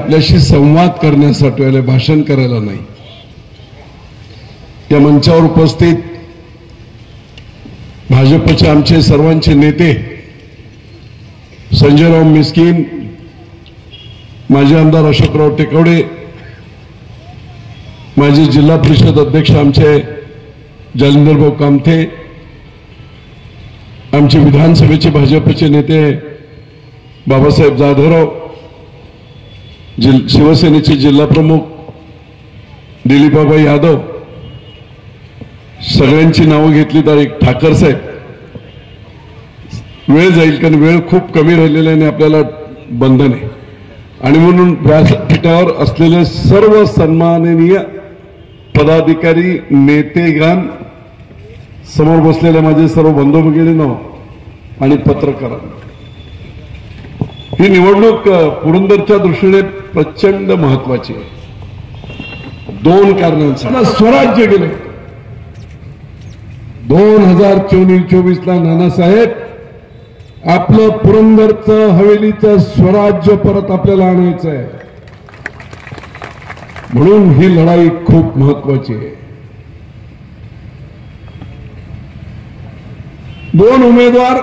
आपल्याशी संवाद करण्यासाठी आले, भाषण करायला नाही। या मंचावर उपस्थित भाजपचे आमचे सर्वांचे नेते संजयराव मिस्किन, माजी आमदार अशोकराव टेकवडे, माजी जिल्हा परिषद अध्यक्ष आमचे जालिंदरभाऊ कामथे, आमचे विधानसभेचे भाजपचे नेते बाबासाहेब जाधवराव, शिवसेनेचे जिल्हा प्रमुख दिलीपबाबा यादव, सगळ्यांची नावं घेतली तर एक ठाकर साहेब, वेळ जाईल कारण वेळ खूप कमी राहिलेला आहे आणि आपल्याला बंधन आहे, आणि म्हणून व्यासपीठावर असलेले सर्व सन्माननीय पदाधिकारी, नेतेगण, समोर बसलेले माझे सर्व बंधू भगिनींनो आणि पत्रकारांनो, ही निवडणूक पुरंदरच्या दृष्टीने प्रचंड महत्वाची आहे। दोन कारणांसाठी स्वराज्य गेले 2024 ला नानासाहेब आपलं पुरंदरचं हवेलीचं स्वराज्य परत आपल्याला आणायचं आहे, म्हणून ही लढाई खूप महत्वाची आहे। दोन उमेदवार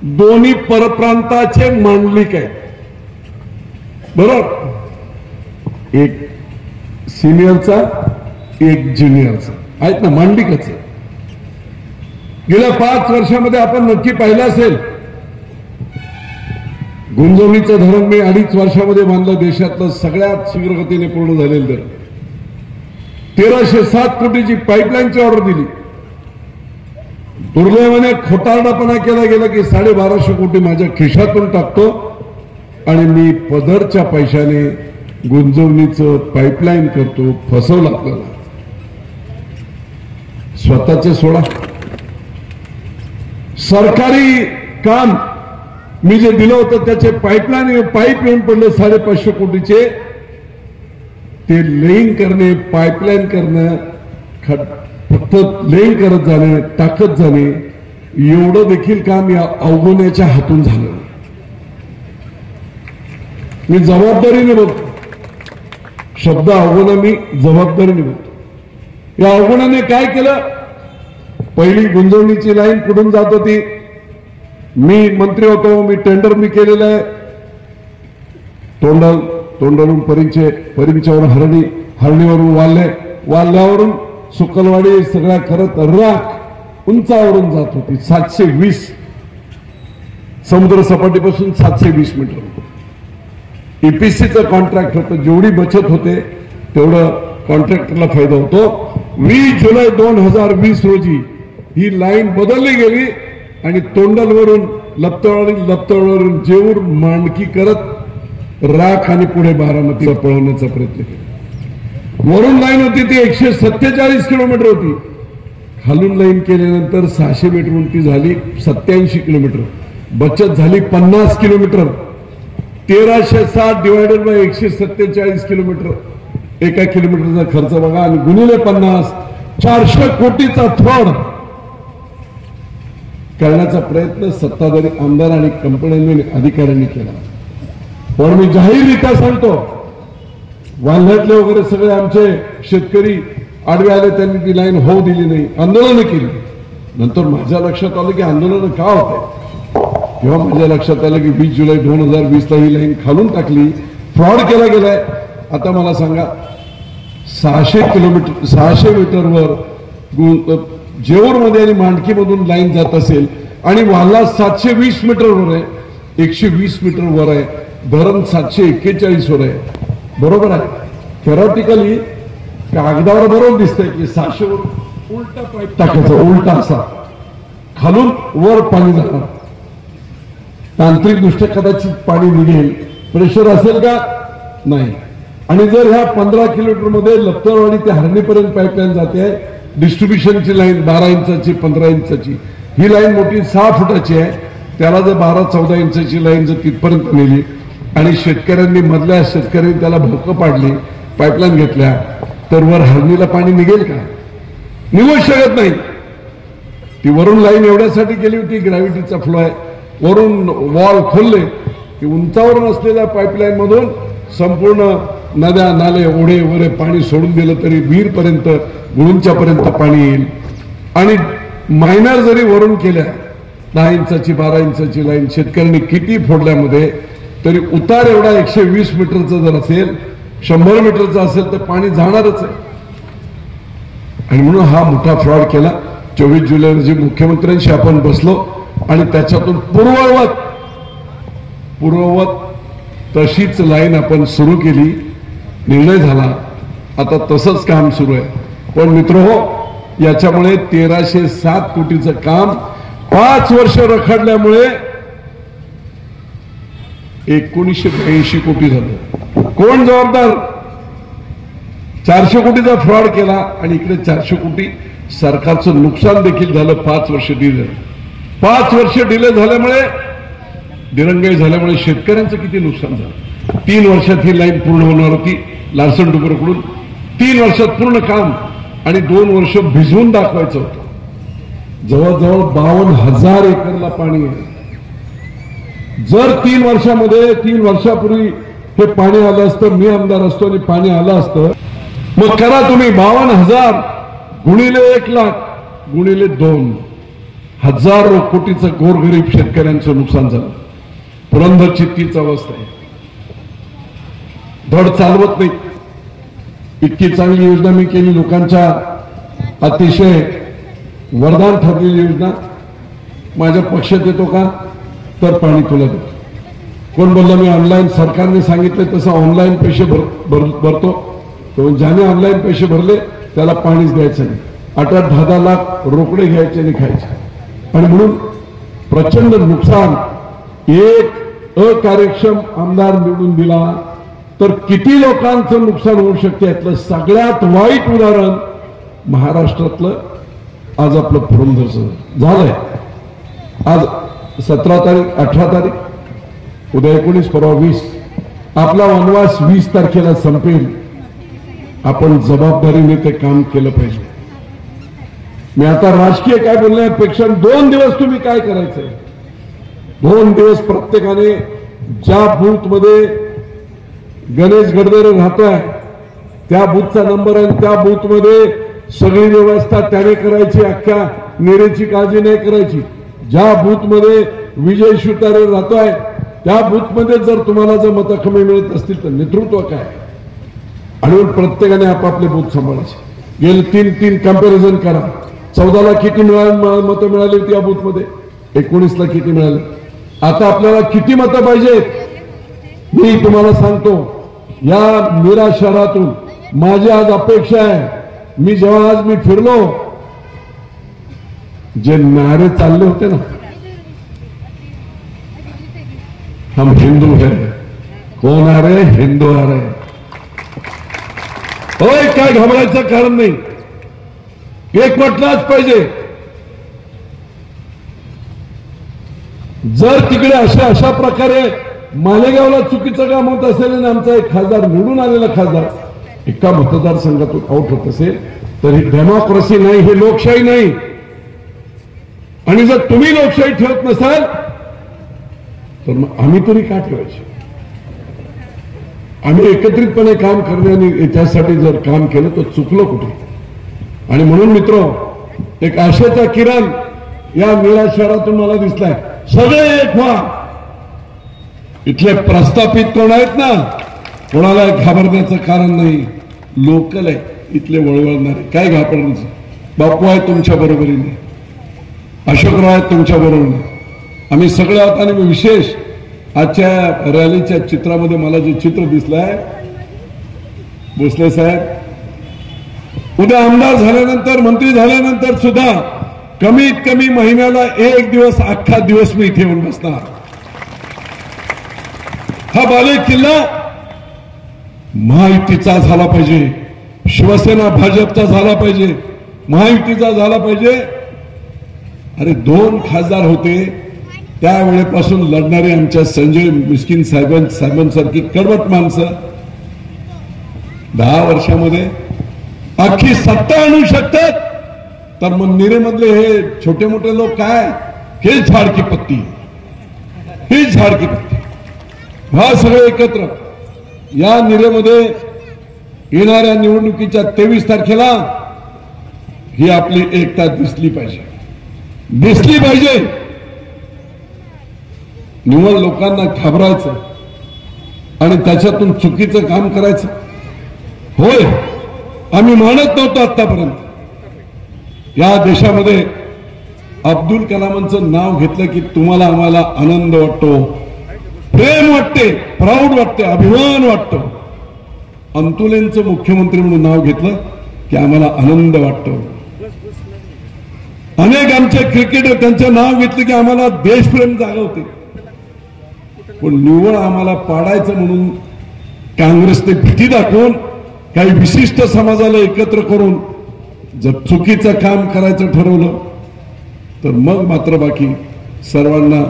दोन्ही परप्रांताचे मांडलिक आहेत, बरोबर, एक सिनियरचा एक ज्युनियरचा आहेत ना, मांडलिकच आहे। गेल्या 5 वर्षामध्ये आपण नक्की पाहिलं असेल, गुंजवणीचं धरण मी 2.5 वर्षामध्ये बांधलं, देशातलं सगळ्यात शीघ्रगतीने पूर्ण झालेलं धरण। 1307 कोटीची पाईपलाईनची ऑर्डर दिली, दुर्दैवाने खोटारडापणा केला गेला की 1250 कोटी माझ्या खिशातून टाकतो आणि मी पदरच्या पैशाने गुंजवणीचं पाईपलाईन करतो, फसवलं आपल्याला। स्वतःचे सोडा, सरकारी काम मी जे दिलं होतं त्याचे पाईप येऊन पडले 550 कोटीचे, ते लेईंग करणे, पाईपलाईन करणं, फक्त लेईंग करत जाणे, टाकत जाणे, एवढं देखील काम या अवगुण्याच्या हातून झालं। मी जबाबदारीने बघतो, शब्द अवगुण मी जबाबदारीने बघतो। या अवगुणाने काय केलं, पहिली गुंजवणीची लाईन कुठून जात होती, मी मंत्री होतो, मी टेंडर मी केलेलं आहे, तोंडवरून परिंच्यावरून हरणीवरून वाल्यावरून सुकलवाडी सगळ्या करत राख उंचावरून जात होती। 720 समुद्र सपाटीपासून 720 मीटर ईपीसीचं कॉन्ट्रॅक्ट होतं, जेवढी बचत होते तेवढं कॉन्ट्रॅक्टरला फायदा होतो। 20 जुलै 2020 रोजी ही लाईन बदलली गेली आणि तोंडलवरून लपतळवरून जेऊर मांडकी करत राख आणि पुढे बारामतीला पळवण्याचा प्रयत्न केला। वरून लाईन होती ती 147 किलोमीटर होती, खालून लाईन केल्यानंतर 600 मीटरहून ती झाली 87 किलोमीटर, बचत झाली 50 किलोमीटर। 1360 डिवायडेड बाय 147 किलोमीटर, एका किलोमीटरचा खर्च बघा आणि गुणिले 50, 400 कोटीचा फ्रॉड करण्याचा प्रयत्न सत्ताधारी आमदार आणि कंपन्यांनी अधिकाऱ्यांनी केला। पण मी जाहीररित्या सांगतो, वाल्ह्यातले वगैरे सगळे आमचे शेतकरी आडवे आले, त्यांनी ती लाईन होऊ दिली नाही, आंदोलन केली। नंतर माझ्या लक्षात आलं की आंदोलन का होते, तेव्हा माझ्या लक्षात आलं की 20 जुलै 2020 ला ही लाईन खालून टाकली, फ्रॉड केला गेलाय। आता मला सांगा, 600 मीटरवर जेऊरमध्ये आणि मांडकीमधून लाईन जात असेल आणि वाल्हा 720 मीटरवर आहे, 120 मीटर वर आहे, धरण 741 वर आहे, बरोबर आहे। थेरॉटिकली कागदावर बरोबर दिसतंय की 600 वर उलटा पाईप टाकायचा, उलटा असा खालून वर पाणी जाणार, तांत्रिक दृष्ट्या कदाचित पाणी निघेल, प्रेशर असेल का नाही। आणि जर ह्या 15 किलोमीटर मध्ये लपतळवाडी ते हरणीपर्यंत पाईपलाईन जाते, डिस्ट्रीब्युशनची लाईन 12 इंचाची 15 इंचाची, ही लाईन मोठी 6 फुटाची आहे, त्याला जर 12-14 इंचाची लाईन जर तिथपर्यंत नेली आणि शेतकऱ्यांनी मधल्या शेतकऱ्यांनी त्याला भोकं पाडली, पाईपलाईन घेतल्या, तर वर हरणीला पाणी निघेल का, निघू शकत नाही। ती वरून लाईन एवढ्यासाठी केली होती, ग्रॅव्हिटीचा फ्लो आहे, वरून वॉल खोलले की उंचावर असलेल्या पाईपलाईन मधून संपूर्ण नद्या नाले ओढे वरे पाणी सोडून दिलं तरी विहीरपर्यंत गुळूंच्या पर्यंत पाणी येईल. आणि मायनर जरी वरून केल्या 10 इंचाची 12 इंचाची लाईन शेतकऱ्यांनी किती फोडल्यामध्ये तरी उतार एवढा 120 मीटरचा जर असेल 100 मीटरचा असेल तर पाणी जाणारच आहे. आणि म्हणून हा मोठा फ्रॉड केला. 24 जुलै रोजी मुख्यमंत्र्यांशी आपण बसलो आणि त्याच्यातून पूर्ववत तशीच लाईन आपण सुरू केली. निर्णय झाला, आता तसंच काम सुरू आहे. पण मित्रहो, याच्यामुळे 1307 कोटीचं काम 5 वर्ष रखडल्यामुळे 1982 कोटी झालं. कोण जबाबदार? 400 कोटीचा फ्रॉड केला आणि इकडे 400 कोटी सरकारचं नुकसान देखील झालं. 5 वर्ष डिले. 5 वर्ष डिले झाल्यामुळे, दिरंगाई झाल्यामुळे शेतकऱ्यांचं किती नुकसान झालं. 3 वर्षात ही लाईन पूर्ण होणार होती लार्सन टुब्रोकडून. 3 वर्षात पूर्ण काम आणि 2 वर्ष भिजवून दाखवायचं होतं. जवळजवळ 52,000 एकरला पाणी आहे. जर 3 वर्षामध्ये 3 वर्षापूर्वी हे पाणी आलं असतं, मी आमदार असतो आणि पाणी आलं असतं, मग करा तुम्ही 52,000 गुणिले 1 लाख गुणिले 2 हजारो कोटीचं गोरगरीब शेतकऱ्यांचं नुकसान झालं. पुरंदरची तीच अवस्था आहे. धड चालवत नाही. इतकी चांगली योजना मी केली, लोकांच्या अतिशय वरदान ठरलेली योजना. माझ्या पक्षात येतो का तर पाणी तुला देतो. कोण बोलला मी ऑनलाईन, सरकारने सांगितलं तसं ऑनलाईन पैसे भरतो. तो ज्याने ऑनलाईन पैसे भरले त्याला पाणीच द्यायचं नाही. 8-10 लाख रोकडे घ्यायचे आणि खायचे. आणि म्हणून प्रचंड नुकसान. एक अकार्यक्षम आमदार निवडून दिला तर किती लोकांचं नुकसान होऊ शकते. यातलं सगळ्यात वाईट उदाहरण महाराष्ट्रातलं आज आपलं पुरंदरचं झालंय. आज 17 तारीख 18 तारीख, उद्या 19, परवा 20. आपला वनवास 20 तारखेला संपेल. आपण जबाबदारीने ते काम केलं पाहिजे. मी आता राजकीय काय बोलण्यापेक्षा 2 दिवस तुम्ही काय करायचंय, 2 दिवस प्रत्येकाने ज्या बूथ मध्ये गणेश गडदरे राहतोय त्या बूथचा नंबर आहे, त्या बूथ मध्ये सगळी व्यवस्था त्याने करायची. अख्ख्या नेरेची काळजी नाही करायची. ज्या बूथ मध्ये विजय शिवतारे राहतोय त्या बूथ मध्ये जर तुम्हाला जर मतं कमी मिळत असतील तर नेतृत्व काय. आणि प्रत्येकाने आपापले बूथ सांभाळायचे. गेले 3 कंपॅरिझन करा. 14 ला किती मतं मिळाली होती या बूथ मध्ये, 19 ला किती मिळाले. आता आपल्याला किती मतं पाहिजेत मी तुम्हाला सांगतो. या मीरा शहरातून माझी आज अपेक्षा आहे, मी जेव्हा आज मी फिरलो, जे नारे चालले होते ना, हम हिंदू है, कोण आ रहे, हिंदू आ रहे. होय, काय घाबरायचं कारण नाही. एकवटलाच पाहिजे. जर तिकडे अशा प्रकारे मालेगावला चुकीचं काम होत असेल आणि आमचा एक खासदार निवडून आलेला खासदार एका मतदारसंघातून आउट होत असेल तर ही डेमोक्रेसी नाही, हे लोकशाही नाही. आणि जर तुम्ही लोकशाही ठेवत नसाल तर मग आम्ही तरी का ठेवायची. आम्ही एकत्रितपणे काम करण्याने त्यासाठी जर काम केलं तर चुकलं कुठे. आणि म्हणून मित्र, एक आशेचा किरण या मीरा शहरातून मला दिसलाय. सगळे एक व्हा. इथले प्रस्थापित कोण आहेत ना, कोणाला घाबरण्याचं कारण नाही. लोकल आहे इथले, वळवळणारे. काय घाबरण्याचं. बापू आहे तुमच्या बरोबरीने, अशोकराव आहेत तुमच्या बरोबरीने, आम्ही सगळे आहोत. आणि विशेष आजच्या रॅलीच्या चित्रामध्ये मला जे चित्र दिसलंय, भोसले साहेब उद्या आमदार झाल्यानंतर, मंत्री झाल्यानंतर सुद्धा कमीत कमी महिन्याला 1 दिवस, अख्खा दिवस मी इथे येऊन बसणार. हा बाले किल्ला महायुतीचा झाला पाहिजे, शिवसेना भाजपचा झाला पाहिजे, महायुतीचा झाला पाहिजे. अरे 2 खासदार होते त्यावेळेपासून लढणारे आमच्या संजय मिस्किन साहेबांसारखी कडवट माणसं 10 वर्षामध्ये अख्खी सत्ता आणू शकतात. तर मग निरेमधले हे छोटे मोठे लोक काय, हे झाड की पत्ती, ही झाड की पत्ती. हा सगळे एकत्र या निरेमध्ये येणाऱ्या निवडणुकीच्या 23 तारखेला ही आपली एकता दिसली पाहिजे, दिसली पाहिजे. निवड लोकांना घाबरायचं आणि त्याच्यातून चुकीचं काम करायचं. होय, आम्ही मानत नव्हतो आतापर्यंत. या देशामध्ये अब्दुल कलामांचं नाव घेतलं की तुम्हाला आम्हाला आनंद वाटतो, प्रेम वाटते, प्राऊड वाटते, अभिमान वाटतो. अंतुलेंचं मुख्यमंत्री म्हणून नाव घेतलं की आम्हाला आनंद वाटतो. अनेक आमचे क्रिकेटर त्यांचं नाव घेतलं की आम्हाला देशप्रेम जागवते. पण निवड आम्हाला पाडायचं म्हणून काँग्रेसने भीती दाखवून काही विशिष्ट समाजाला एकत्र करून जर चुकीचं काम करायचं ठरवलं तर मग मात्र बाकी सर्वांना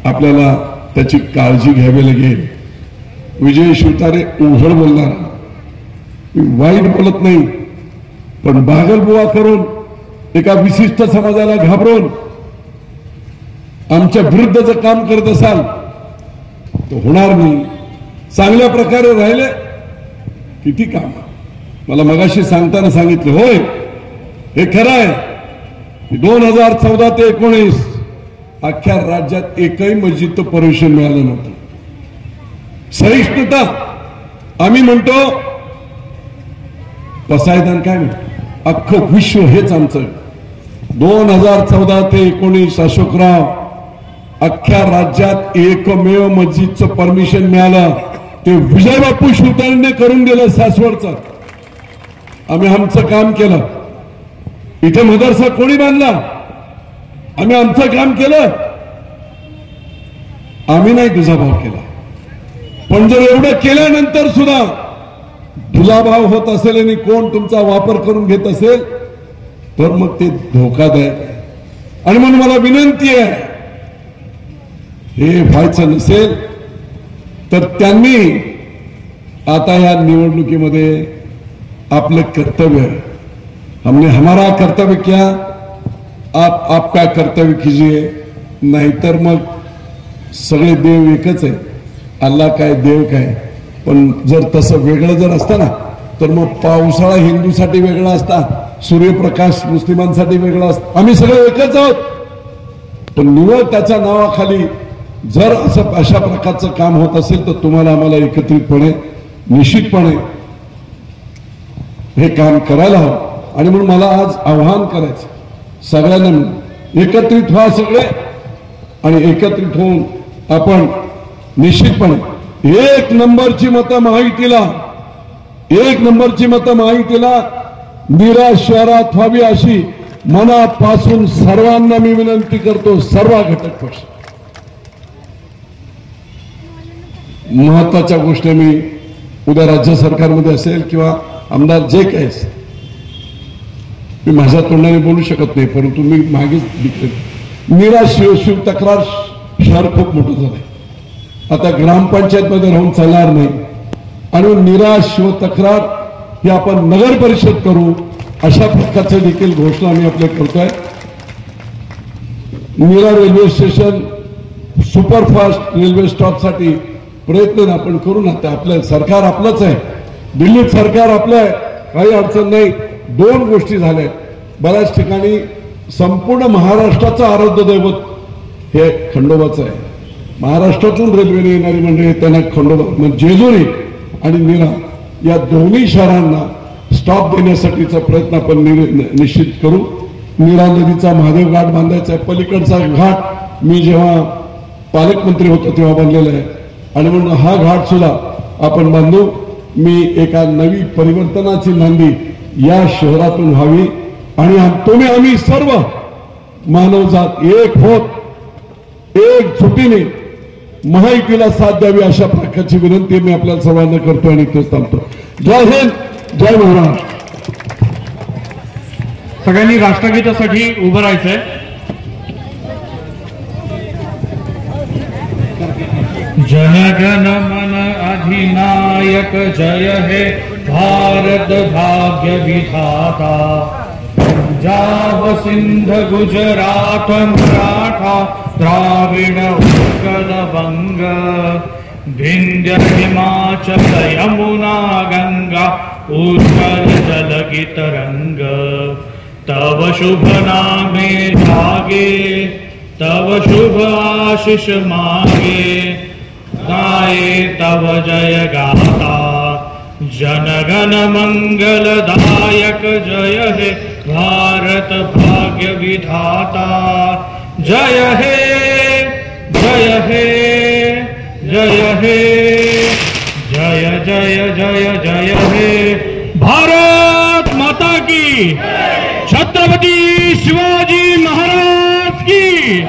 आपल्याला त्याची काळजी घ्यावी लागेल. विजय शिवतारे उघड बोलणार, मी वाईट बोलत नाही, पण बागलबुवा करून एका विशिष्ट समाजाला घाबरून आमच्या विरुद्ध जर काम करत असाल तर होणार नाही. चांगल्या प्रकारे राहिले किती काम. मला मगाशी सांगताना सांगितलं, होय हे खरं आहे 2014 ते 19 अख्ख्या राज्यात एकही मस्जिदचं परमिशन मिळालं नव्हतं. सहिष्णुता आम्ही म्हणतो, पसायदान काय म्हणतो, अख्खं विश्व हेच आमचं. 2014 ते 19 अशोकराव अख्ख्या राज्यात एकमेव मस्जिदचं परमिशन मिळालं ते विजय बापू शिवतारेंनी करून दिलं सासवडचं. आम्ही आमचं काम केलं. इथे मदरसा कोणी बांधला, आम्ही आमचं काम केलं. आम्ही नाही दुजाभाव केला. पण जर एवढं केल्यानंतर सुद्धा दुजाभाव होत असेल आणि कोण तुमचा वापर करून घेत असेल तर मग ते धोकादायक आहे. आणि म्हणून मला विनंती आहे, हे व्हायचं नसेल तर त्यांनी आता या निवडणुकीमध्ये आपलं कर्तव्य, हमने हमारा कर्तव्य किया, आप आपका कर्तव्य कीजिए. नाहीतर मग सगळे देव एकच आहे, अल्लाह काय देव काय. पण जर तसं वेगळं जर असतं ना तर मग पावसाळा हिंदूसाठी वेगळा असता, सूर्यप्रकाश मुस्लिमांसाठी वेगळा असता. आम्ही सगळे एकच आहोत. पण निवड त्याच्या नावाखाली जर असं अशा प्रकारचं काम होत असेल तर तुम्हाला आम्हाला एकत्रितपणे निश्चितपणे हे काम करायला हवं. आणि म्हणून मला आज आव्हान करायचं सगळ्यांना मिळून एकत्रित व्हा सगळे, आणि एकत्रित होऊन आपण निश्चितपणे 1 नंबरची मतं महायुतीला, 1 नंबरची मतं महायुतीला नीरा शहरात व्हावी अशी मनापासून सर्वांना मी विनंती करतो. सर्व घटक पक्ष महत्वाच्या गोष्टी मी उद्या राज्य सरकारमध्ये असेल किंवा आमदार जे काही असेल मी माझ्या तोंडाने बोलू शकत नाही, परंतु मी मागेच नीरा शिव तक्रार शहर खूप मोठं झालंय. आता ग्रामपंचायत मध्ये राहून चालणार नाही. आणि नीरा शिव तक्रार ही आपण नगर परिषद करू अशा प्रकारचे देखील घोषणा आम्ही आपल्या करतोय. Nira railway station superfast railway stop साठी प्रयत्न आपण करू ना. ते आपलं सरकार आपलंच आहे, दिल्लीत सरकार आपलं आहे, काही अडचण नाही. 2 गोष्टी झाल्या. बऱ्याच ठिकाणी संपूर्ण महाराष्ट्राचं आराध्य दैवत हे खंडोबाचं आहे. महाराष्ट्रातून रेल्वेने येणारी मंडळी त्यांना खंडोबा म्हणजे जेजुरी आणि नीरा या दोन्ही शहरांना स्टॉप देण्यासाठीचा प्रयत्न आपण निश्चित करू. नीरा नदीचा महादेव घाट बांधायचा आहे. पलीकडचा घाट मी जेव्हा पालकमंत्री होतो तेव्हा बांधलेला आहे. आणि म्हणून हा घाट सुद्धा आपण बांधू. मी एका नवी परिवर्तनाची नांदी या शहरातून व्हावी आणि आम्ही सर्व मानवजात एक होत एकजुटीने महायुतीला साथ द्यावी अशा प्रकारची विनंती मी आपल्या सर्वांना करतो आणि तेच थांबतो. जय हिंद, जय महाराष्ट्र. सगळ्यांनी राष्ट्रगीतासाठी उभं राहायचंय. जनगण मन अधिनायक जय हे भारत भाग्य विधाता. पंजाब सिंध गुजरात मराठा द्राविड उत्कल बंग विंध्य हिमाचल यमुना गंगा उत्कल जलगी तरंग तव शुभ नामे जागे तव शुभ आशीष मांगे गाए तव जय गाता जनगण मंगलदायक जय हे भारत भाग्य विधाता जय हे जय हे जय हे जय जय जय जय हे भारत माता की छत्रपति शिवाजी महाराज की